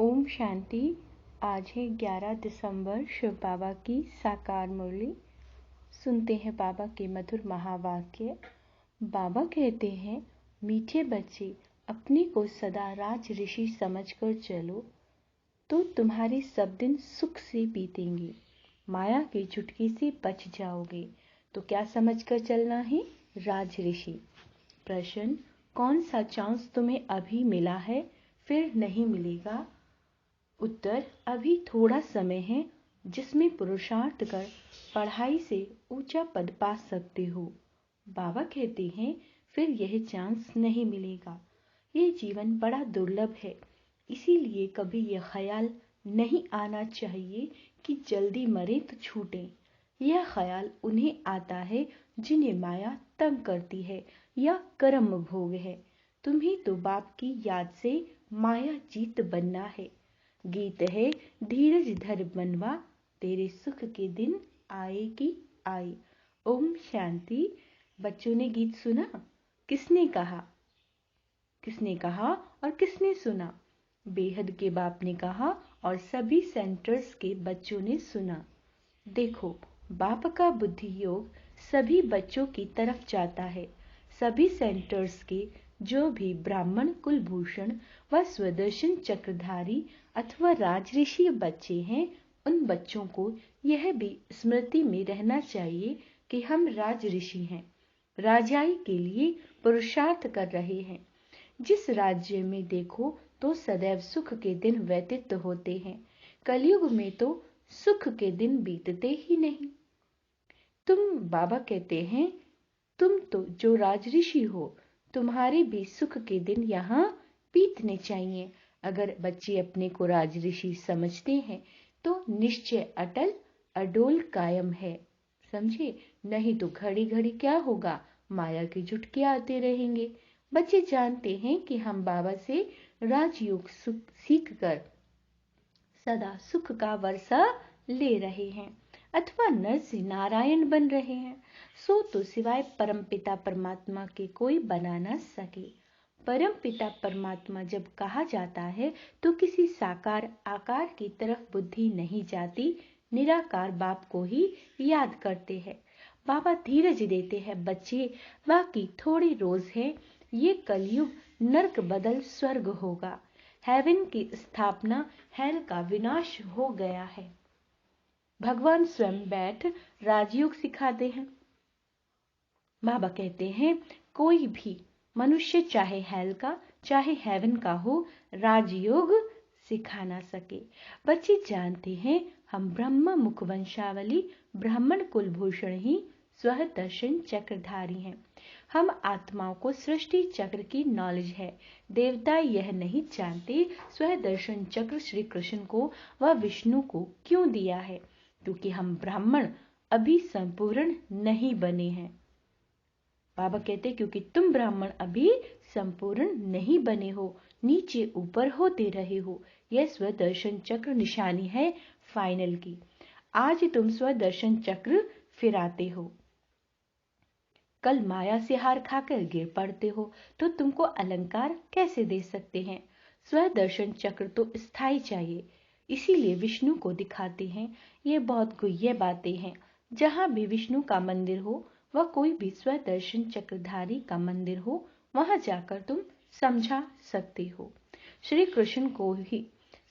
ओम शांति। आज है 11 दिसंबर, शिव बाबा की साकार मुरली। सुनते हैं बाबा के मधुर महावाक्य। बाबा कहते हैं, मीठे बच्चे, अपने को सदा राज ऋषि समझकर चलो तो तुम्हारे सब दिन सुख से बीतेंगे। माया की चुटकी से बच जाओगे। तो क्या समझकर चलना है? राज ऋषि। प्रश्न, कौन सा चांस तुम्हें अभी मिला है, फिर नहीं मिलेगा? उत्तर, अभी थोड़ा समय है जिसमें पुरुषार्थ कर पढ़ाई से ऊंचा पद पा सकते हो। बाबा कहते हैं, फिर यह चांस नहीं मिलेगा। ये जीवन बड़ा दुर्लभ है, इसीलिए कभी यह ख्याल नहीं आना चाहिए कि जल्दी मरे तो छूटे। यह ख्याल उन्हें आता है जिन्हें माया तंग करती है या कर्म भोग है। तुम्हें तो बाप की याद से माया जीत बनना है। गीत है, धीरज धर बनवा, तेरे सुख के दिन आए कि आए। ओम शांति। बच्चों ने गीत सुना? किसने कहा? किसने कहा और किसने सुना? बेहद के बाप ने कहा और सभी सेंटर्स के बच्चों ने सुना। देखो, बाप का बुद्धि योग सभी बच्चों की तरफ जाता है। सभी सेंटर्स के जो भी ब्राह्मण कुलभूषण व स्वदर्शन चक्रधारी अथवा राजऋषि बच्चे हैं, उन बच्चों को यह भी स्मृति में रहना चाहिए कि हम राजऋषि हैं, राजाई के लिए पुरुषार्थ कर रहे हैं। जिस राज्य में देखो तो सदैव सुख के दिन व्यतीत होते हैं। कलयुग में तो सुख के दिन बीतते ही नहीं। बाबा कहते हैं, तुम तो जो राजऋषि हो, तुम्हारे भी सुख के दिन यहाँ बीतने चाहिए। अगर बच्चे अपने को राजऋषि समझते हैं तो निश्चय अटल अडोल कायम है। समझे? नहीं तो घड़ी घड़ी क्या होगा, माया के झुटके आते रहेंगे। बच्चे जानते हैं कि हम बाबा से राजयोग सीख कर सदा सुख का वर्षा ले रहे हैं अथवा नर से नारायण बन रहे हैं, सो तो सिवाय परमपिता परमात्मा के कोई बना न सके। परमपिता परमात्मा जब कहा जाता है तो किसी साकार आकार की तरफ बुद्धि नहीं जाती, निराकार बाप को ही याद करते हैं। बाबा धीरज देते हैं, बच्चे बाकी थोड़ी रोज है, ये कलयुग नरक बदल स्वर्ग होगा। हेवन की स्थापना, हेल का विनाश हो गया है। भगवान स्वयं बैठ राजयोग सिखाते हैं। बाबा कहते हैं, कोई भी मनुष्य चाहे हेल का चाहे हेवन का हो, राजयोग सिखा ना सके। बच्चे जानते हैं, हम ब्रह्म मुख वंशावली ब्राह्मण कुलभूषण ही स्वह दर्शन चक्रधारी हैं। हम आत्माओं को सृष्टि चक्र की नॉलेज है। देवता यह नहीं जानते स्वह दर्शन चक्र श्री कृष्ण को व विष्णु को क्यों दिया है, क्योंकि हम ब्राह्मण अभी संपूर्ण नहीं बने हैं। बाबा कहते, क्योंकि तुम ब्राह्मण अभी संपूर्ण नहीं बने हो, नीचे ऊपर होते रहे हो। यह स्वदर्शन चक्र निशानी है फाइनल की। आज तुम स्वदर्शन चक्र फिराते हो, कल माया से हार खाकर गिर पड़ते हो, तो तुमको अलंकार कैसे दे सकते हैं? स्वदर्शन चक्र तो स्थायी चाहिए, इसीलिए विष्णु को दिखाते हैं। ये बहुत गुह्य बातें हैं। जहां भी विष्णु का मंदिर हो वह कोई भी स्वदर्शन चक्रधारी का मंदिर हो, वहां जाकर तुम समझा सकते हो। श्री कृष्ण को ही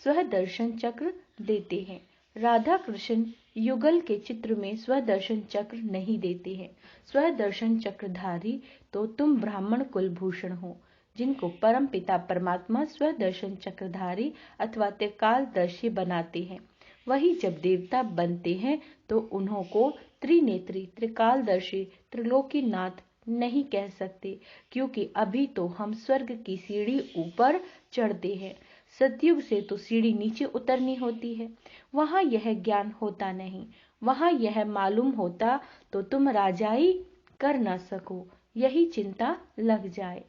स्वदर्शन चक्र देते हैं। राधा कृष्ण युगल के चित्र में स्वदर्शन चक्र नहीं देते हैं। स्वदर्शन चक्रधारी तो तुम ब्राह्मण कुलभूषण हो, जिनको परम पिता परमात्मा स्वदर्शन चक्रधारी अथवा त्रिकालदर्शी बनाते हैं। वही जब देवता बनते हैं तो उन्हों को त्रिनेत्री त्रिकालदर्शी त्रिलोकीनाथ नहीं कह सकते, क्योंकि अभी तो हम स्वर्ग की सीढ़ी ऊपर चढ़ते हैं। सतयुग से तो सीढ़ी नीचे उतरनी होती है, वहां यह ज्ञान होता नहीं। वहां यह मालूम होता तो तुम राजाई कर ना सको, यही चिंता लग जाए।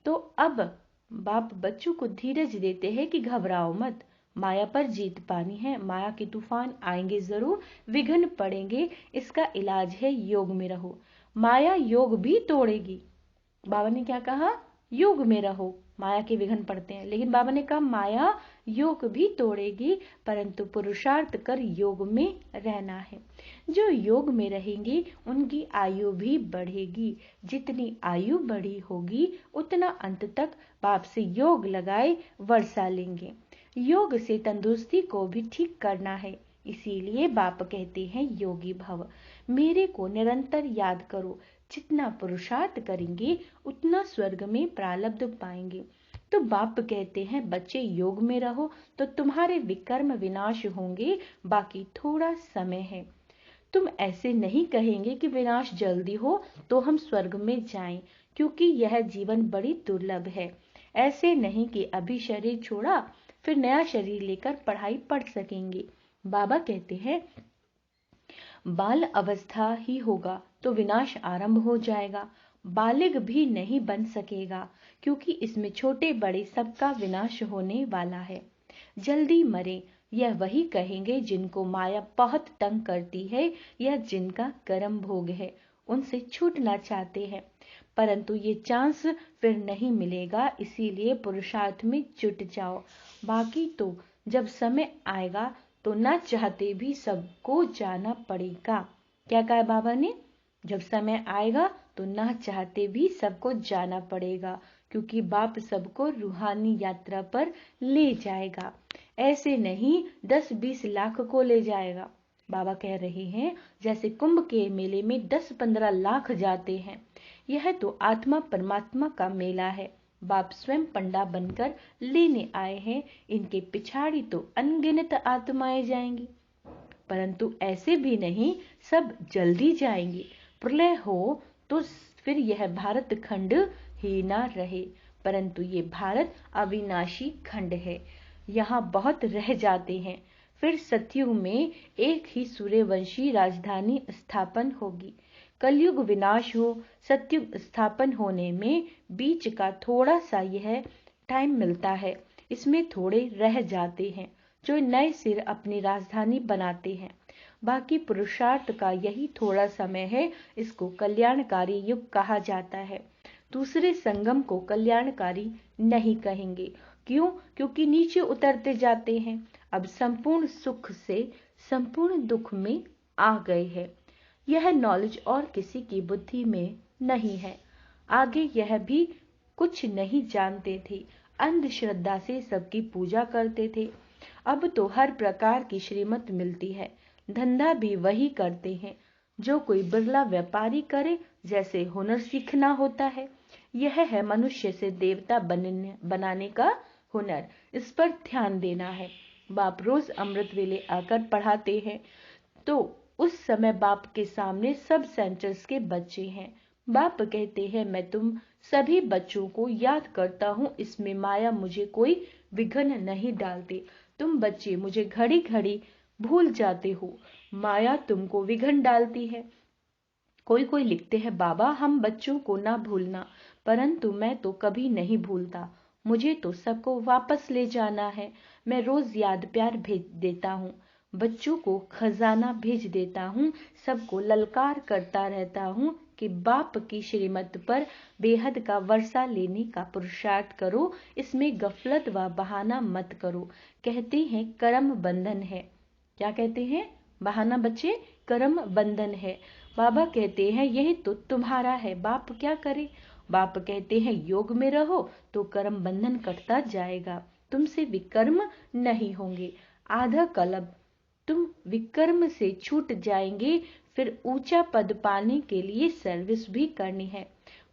तो अब बाप बच्चों को धीरज देते हैं कि घबराओ मत, माया पर जीत पानी है। माया के तूफान आएंगे जरूर, विघ्न पड़ेंगे, इसका इलाज है योग में रहो। माया योग भी तोड़ेगी। बाबा ने क्या कहा? योग में रहो, माया के विघ्न पड़ते हैं। लेकिन बाबा ने कहा माया योग भी तोड़ेगी, परंतु पुरुषार्थ कर योग में रहना है। जो योग में रहेंगे उनकी आयु भी बढ़ेगी। जितनी आयु बढ़ी होगी उतना अंत तक बाप से योग लगाए वर्षा लेंगे। योग से तंदुरुस्ती को भी ठीक करना है, इसीलिए बाप कहते हैं योगी भव। मेरे को निरंतर याद करो। जितना पुरुषार्थ करेंगे उतना स्वर्ग में प्रारब्ध पाएंगे। तो बाप कहते हैं बच्चे योग में रहो तो तुम्हारे विकर्म विनाश होंगे, बाकी थोड़ा समय है। तुम ऐसे नहीं कहेंगे कि विनाश जल्दी हो तो हम स्वर्ग में जाएं, क्योंकि यह जीवन बड़ी दुर्लभ है। ऐसे नहीं कि अभी शरीर छोड़ा फिर नया शरीर लेकर पढ़ाई पढ़ सकेंगे। बाबा कहते हैं बाल अवस्था ही होगा तो विनाश आरंभ हो जाएगा। बालिग भी नहीं बन सकेगा, क्योंकि इसमें छोटे बड़े सबका विनाश होने वाला है। जल्दी मरे यह वही कहेंगे जिनको माया बहुत तंग करती है या जिनका कर्म भोग है, उनसे छूटना चाहते हैं, परंतु ये चांस फिर नहीं मिलेगा। इसीलिए पुरुषार्थ में जुट जाओ। बाकी तो जब समय आएगा तो न चाहते भी सबको जाना पड़ेगा। क्या कहा बाबा ने? जब समय आएगा तो न चाहते भी सबको जाना पड़ेगा, क्योंकि बाप सबको रूहानी यात्रा पर ले जाएगा। ऐसे नहीं 10-20 लाख को ले जाएगा। बाबा कह रहे हैं जैसे कुंभ के मेले में 10-15 लाख जाते हैं, यह तो आत्मा परमात्मा का मेला है। बाप स्वयं पंडा बनकर लेने आए हैं, इनके पिछाड़ी तो अनगिनत आत्माएं जाएंगी। परंतु ऐसे भी नहीं सब जल्दी जाएंगे। प्रलय हो तो फिर यह भारत खंड ही ना रहे, परंतु ये भारत अविनाशी खंड है, यहाँ बहुत रह जाते हैं। फिर सतयुग में एक ही सूर्यवंशी राजधानी स्थापन होगी। कलयुग विनाश हो, सतयुग स्थापन होने में बीच का थोड़ा सा यह टाइम मिलता है, इसमें थोड़े रह जाते हैं जो नए सिर अपनी राजधानी बनाते हैं। बाकी पुरुषार्थ का यही थोड़ा समय है, इसको कल्याणकारी युग कहा जाता है। दूसरे संगम को कल्याणकारी नहीं कहेंगे। क्यों? क्योंकि नीचे उतरते जाते हैं। अब संपूर्ण सुख से संपूर्ण दुख में आ गए हैं। यह नॉलेज और किसी की बुद्धि में नहीं है। आगे यह भी कुछ नहीं जानते थे, अंधश्रद्धा से सबकी पूजा करते थे। अब तो हर प्रकार की श्रीमत मिलती है, धंधा भी वही करते हैं जो कोई बिरला व्यापारी करे, जैसे हुनर सीखना होता है। यह है मनुष्य से देवता बनाने का हुनर, इस पर ध्यान देना है। बाप रोज अमृत वेले आकर पढ़ाते हैं, तो उस समय बाप के सामने सब सेंटर्स के बच्चे हैं। बाप कहते हैं मैं तुम सभी बच्चों को याद करता हूँ, इसमें माया मुझे कोई विघ्न नहीं डालती। तुम बच्चे मुझे घड़ी घड़ी भूल जाते हो, माया तुमको विघ्न डालती है। कोई लिखते हैं बाबा हम बच्चों को ना भूलना, परंतु मैं तो कभी नहीं भूलता। मुझे तो सबको वापस ले जाना है। मैं रोज याद प्यार भेज देता हूँ, बच्चों को खजाना भेज देता हूँ, सबको ललकार करता रहता हूँ कि बाप की श्रीमत पर बेहद का वर्षा लेने का पुरुषार्थ करो, इसमें गफलत व बहाना मत करो। कहते हैं कर्म बंधन है। क्या कहते हैं? बहाना बच्चे, कर्म बंधन है। बाबा कहते हैं यही तो तुम्हारा है। बाप क्या करे? बाप कहते हैं योग में रहो तो कर्म बंधन कटता जाएगा, तुमसे विकर्म नहीं होंगे। आधा कल्प तुम विकर्म से छूट जाएंगे, फिर ऊंचा पद पाने के लिए सर्विस भी करनी है।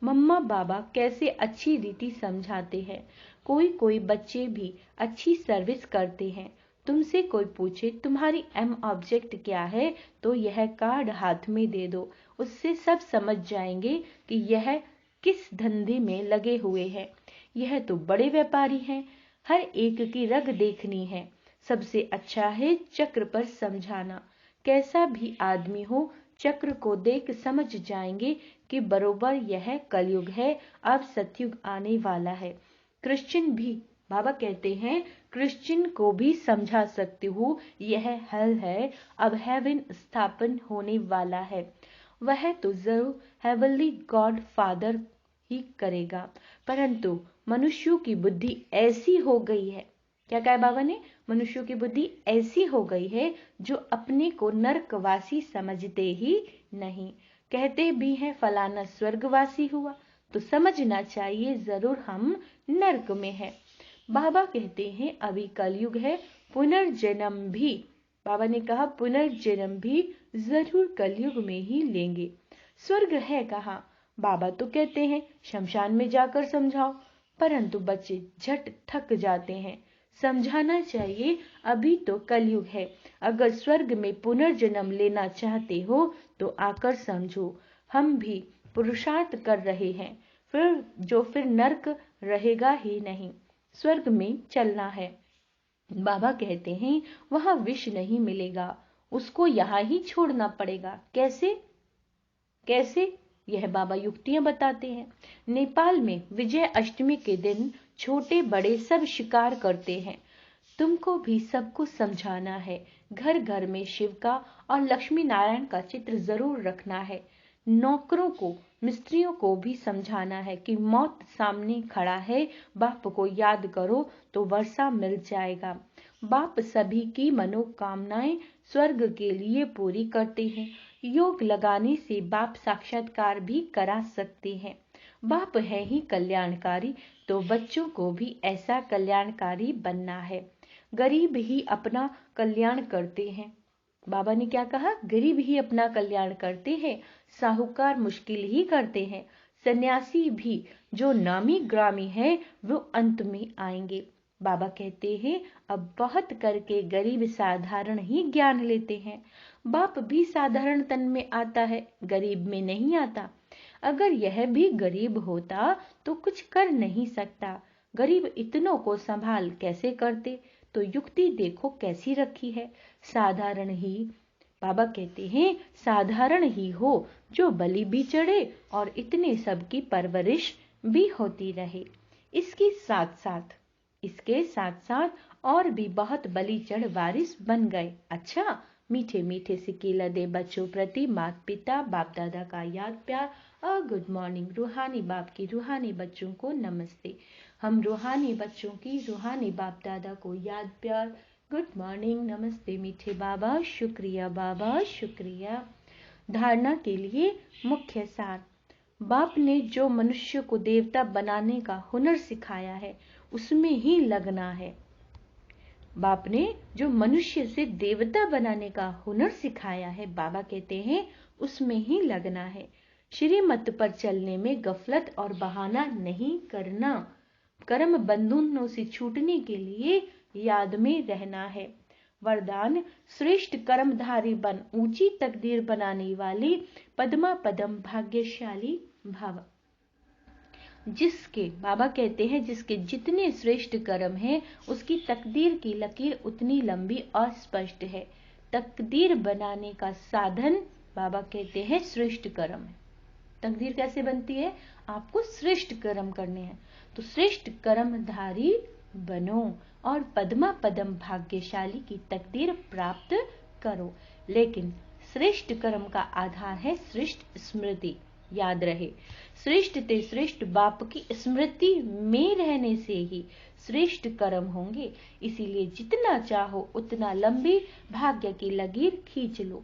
मम्मा बाबा कैसे अच्छी रीति समझाते हैं। कोई बच्चे भी अच्छी सर्विस करते हैं। तुमसे कोई पूछे तुम्हारी एम ऑब्जेक्ट क्या है, तो यह कार्ड हाथ में दे दो, उससे सब समझ जाएंगे कि यह किस धंधे में लगे हुए हैं। यह तो बड़े व्यापारी हैं, हर एक की रग देखनी है। सबसे अच्छा है चक्र पर समझाना। कैसा भी आदमी हो, चक्र को देख समझ जाएंगे कि बरोबर यह कलयुग है, अब सतयुग आने वाला है। क्रिश्चियन भी, बाबा कहते हैं क्रिश्चियन को भी समझा सकती हूँ, यह हल है, अब हेवन स्थापन होने वाला है। वह तो जरूर हेवनली गॉड फादर ही करेगा। परंतु मनुष्यों की बुद्धि ऐसी हो गई है, क्या कहा बाबा ने, मनुष्यों की बुद्धि ऐसी हो गई है जो अपने को नरकवासी समझते ही नहीं। कहते भी हैं फलाना स्वर्गवासी हुआ, तो समझना चाहिए जरूर हम नरक में हैं। बाबा कहते हैं अभी कलयुग है, पुनर्जन्म भी, बाबा ने कहा पुनर्जन्म भी जरूर कलयुग में ही लेंगे। स्वर्ग है कहाँ? बाबा तो कहते हैं शमशान में जाकर समझाओ, परंतु बच्चे झट थक जाते हैं। समझाना चाहिए अभी तो कलयुग है, अगर स्वर्ग में पुनर्जन्म लेना चाहते हो तो आकर समझो, हम भी पुरुषार्थ कर रहे हैं, फिर नरक रहेगा ही नहीं, स्वर्ग में चलना है। बाबा कहते हैं वहां विष नहीं मिलेगा, उसको यहाँ ही छोड़ना पड़ेगा। कैसे कैसे? यह बाबा युक्तियां बताते हैं। नेपाल में विजय अष्टमी के दिन छोटे बड़े सब शिकार करते हैं। तुमको भी सबको समझाना है, घर घर में शिव का और लक्ष्मी नारायण का चित्र जरूर रखना है। नौकरों को मिस्त्रियों को भी समझाना है कि मौत सामने खड़ा है, बाप को याद करो तो वर्षा मिल जाएगा। बाप सभी की मनोकामनाएं स्वर्ग के लिए पूरी करते हैं। योग लगाने से बाप साक्षात्कार भी करा सकते हैं। बाप है ही कल्याणकारी, तो बच्चों को भी ऐसा कल्याणकारी बनना है। गरीब ही अपना कल्याण करते हैं। बाबा ने क्या कहा? गरीब ही अपना कल्याण करते हैं, साहूकार मुश्किल ही करते हैं। सन्यासी भी जो नामी ग्रामी है वो अंत में आएंगे। बाबा कहते हैं अब बहुत करके गरीब साधारण ही ज्ञान लेते हैं। बाप भी साधारण तन में आता है, गरीब में नहीं आता। अगर यह भी गरीब होता तो कुछ कर नहीं सकता। गरीब इतनों को संभाल कैसे करते? तो युक्ति देखो कैसी रखी है, साधारण ही। बाबा कहते हैं साधारण ही हो जो बलि भी चढ़े और इतने सब की परवरिश भी होती रहे। इसके साथ साथ और भी बहुत बलि चढ़ वारिस बन गए। अच्छा, मीठे मीठे सिकेला दे बच्चों प्रति माता पिता बाप दादा का याद प्यार और गुड मॉर्निंग। रूहानी बाप की रूहानी बच्चों को नमस्ते। हम रूहानी बच्चों की रूहानी बाप दादा को याद प्यार, गुड मॉर्निंग, नमस्ते मीठे बाबा, शुक्रिया बाबा, शुक्रिया। धारणा के लिए मुख्य सार। बाप ने जो मनुष्य को देवता बनाने का हुनर सिखाया है उसमें ही लगना है। बाप ने जो मनुष्य से देवता बनाने का हुनर सिखाया है, बाबा कहते हैं उसमें ही लगना है। श्रीमत पर चलने में गफलत और बहाना नहीं करना। कर्म बंधनों से छूटने के लिए याद में रहना है। वरदान, श्रेष्ठ कर्मधारी बन ऊंची तकदीर बनाने वाली पद्मा पदम भाग्यशाली भव। जिसके, बाबा कहते हैं जिसके जितने श्रेष्ठ कर्म हैं उसकी तकदीर की लकीर उतनी लंबी और स्पष्ट है। तकदीर बनाने का साधन, बाबा कहते हैं श्रेष्ठ कर्म है। तकदीर कैसे बनती है? आपको श्रेष्ठ कर्म करने हैं, तो श्रेष्ठ कर्मधारी बनो और पद्मा पदम भाग्यशाली की तकदीर प्राप्त करो। लेकिन श्रेष्ठ कर्म का आधार है श्रेष्ठ स्मृति। याद रहे, श्रेष्ठ ते श्रेष्ठ बाप की स्मृति में रहने से ही श्रेष्ठ कर्म होंगे। इसीलिए जितना चाहो उतना लंबी भाग्य की लकीर खींच लो।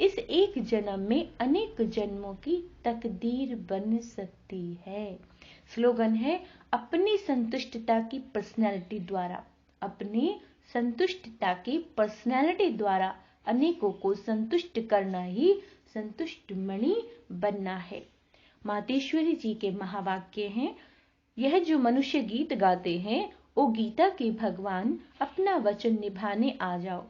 इस एक जन्म में अनेक जन्मों की तकदीर बन सकती है। स्लोगन है अपनी संतुष्टता की पर्सनैलिटी द्वारा, अपनी संतुष्टता की पर्सनैलिटी द्वारा अनेकों को संतुष्ट करना ही संतुष्ट मणि बनना है। मातेश्वरी जी के महावाक्य हैं, यह जो मनुष्य गीत गाते हैं वो गीता के भगवान अपना वचन निभाने आ जाओ।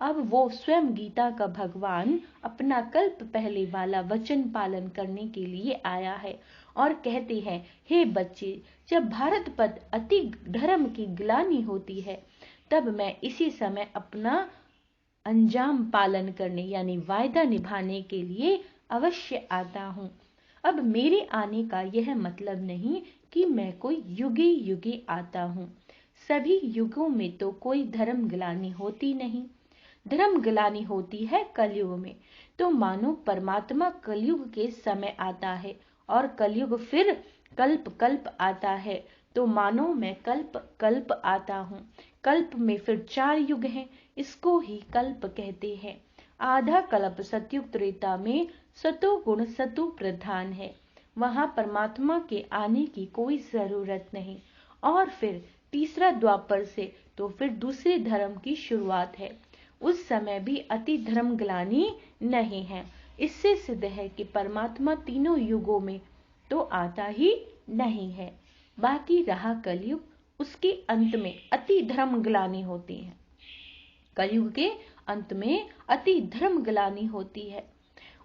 अब वो स्वयं गीता का भगवान अपना कल्प पहले वाला वचन पालन करने के लिए आया है और कहते हैं, हे बच्चे, जब भारत पर अति धर्म की ग्लानि होती है तब मैं इसी समय अपना अंजाम पालन करने यानी वायदा निभाने के लिए अवश्य आता हूँ। अब मेरे आने का यह मतलब नहीं कि मैं कोई युगे युगे आता हूँ। सभी युगों में तो कोई धर्म ग्लानि होती नहीं, धर्म ग्लानि होती है कलयुग में। तो मानो परमात्मा कलयुग के समय आता है और कलयुग फिर कल्प कल्प आता है तो मानो मैं कल्प कल्प आता हूँ। कल्प में फिर 4 युग हैं, इसको ही कल्प कहते हैं। आधा कल्प सतयुग त्रेता में सतो गुण सतु प्रधान है, वहां परमात्मा के आने की कोई जरूरत नहीं। और फिर तीसरा द्वापर से तो फिर दूसरे धर्म की शुरुआत है। उस समय भी अति धर्म ग्लानि नहीं है। इससे सिद्ध है कि परमात्मा तीनों युगों में तो आता ही नहीं है। बाकी रहा कलयुग, उसके अंत में अति धर्म ग्लानि होती है। कलयुग के अंत में अति धर्म ग्लानि होती है।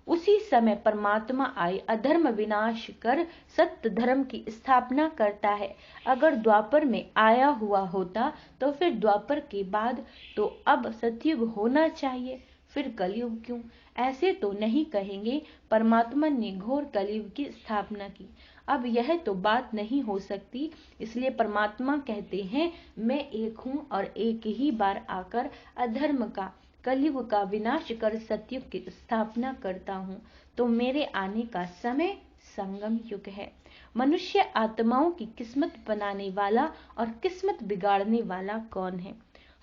उसी समय परमात्मा आए अधर्म विनाश कर सत्य धर्म की स्थापना करता है। अगर द्वापर में आया हुआ होता तो फिर द्वापर के बाद तो अब सतयुग होना चाहिए, फिर कलयुग क्यों? ऐसे तो नहीं कहेंगे परमात्मा ने घोर कलयुग की स्थापना की। अब यह तो बात नहीं हो सकती, इसलिए परमात्मा कहते हैं मैं एक हूँ और एक ही बार आकर अधर्म का कलयुग का विनाश कर सतयुग की स्थापना करता हूँ। तो मेरे आने का समय संगम युग है। मनुष्य आत्माओं की किस्मत बनाने वाला और किस्मत बिगाड़ने वाला कौन है?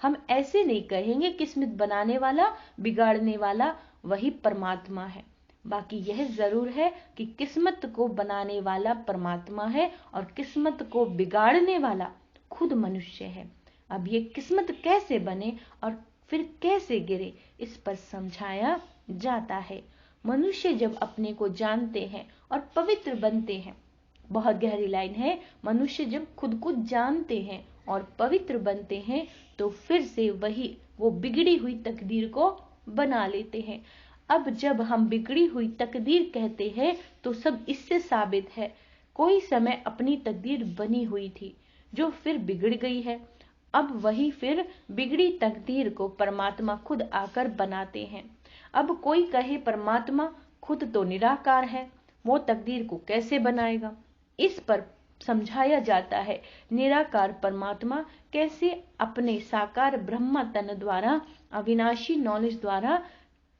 हम ऐसे नहीं कहेंगे किस्मत बनाने वाला बिगाड़ने वाला वही परमात्मा है। बाकी यह जरूर है कि किस्मत को बनाने वाला परमात्मा है और किस्मत को बिगाड़ने वाला खुद मनुष्य है। अब ये किस्मत कैसे बने और फिर कैसे गिरे, इस पर समझाया जाता है। मनुष्य जब अपने को जानते हैं और पवित्र बनते हैं, बहुत गहरी लाइन है, मनुष्य जब खुद को जानते हैं और पवित्र बनते हैं तो फिर से वही वो बिगड़ी हुई तकदीर को बना लेते हैं। अब जब हम बिगड़ी हुई तकदीर कहते हैं तो सब इससे साबित है। कोई समय अपनी तकदीर बनी हुई थी जो फिर बिगड़ गई है। अब वही फिर बिगड़ी तकदीर को परमात्मा खुद आकर बनाते हैं। अब कोई कहे परमात्मा खुद तो निराकार है, वो तकदीर को कैसे बनाएगा? इस पर समझाया जाता है निराकार परमात्मा कैसे अपने साकार ब्रह्म तन द्वारा अविनाशी नॉलेज द्वारा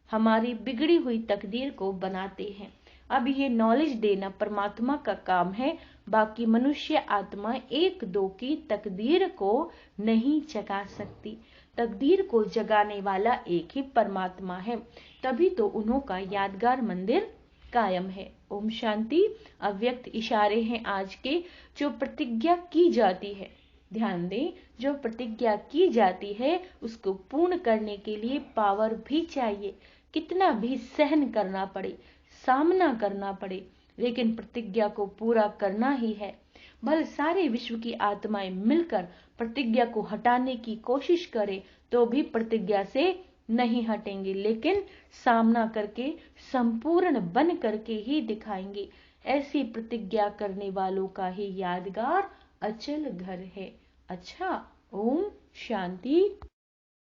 हमारी बिगड़ी हुई तकदीर को बनाते हैं। अब ये नॉलेज देना परमात्मा का काम है। बाकी मनुष्य आत्मा एक दो की तकदीर को नहीं जगा सकती। तकदीर को जगाने वाला एक ही परमात्मा है, तभी तो उन्हों का यादगार मंदिर कायम है। ओम शांति। अव्यक्त इशारे हैं आज के। जो प्रतिज्ञा की जाती है, ध्यान दें, जो प्रतिज्ञा की जाती है उसको पूर्ण करने के लिए पावर भी चाहिए। कितना भी सहन करना पड़े, सामना करना पड़े, लेकिन प्रतिज्ञा को पूरा करना ही है। भले सारे विश्व की आत्माएं मिलकर प्रतिज्ञा को हटाने की कोशिश करें तो भी प्रतिज्ञा से नहीं हटेंगे, लेकिन सामना करके संपूर्ण बन करके ही दिखाएंगे। ऐसी प्रतिज्ञा करने वालों का ही यादगार अचल घर है। अच्छा, ओम शांति।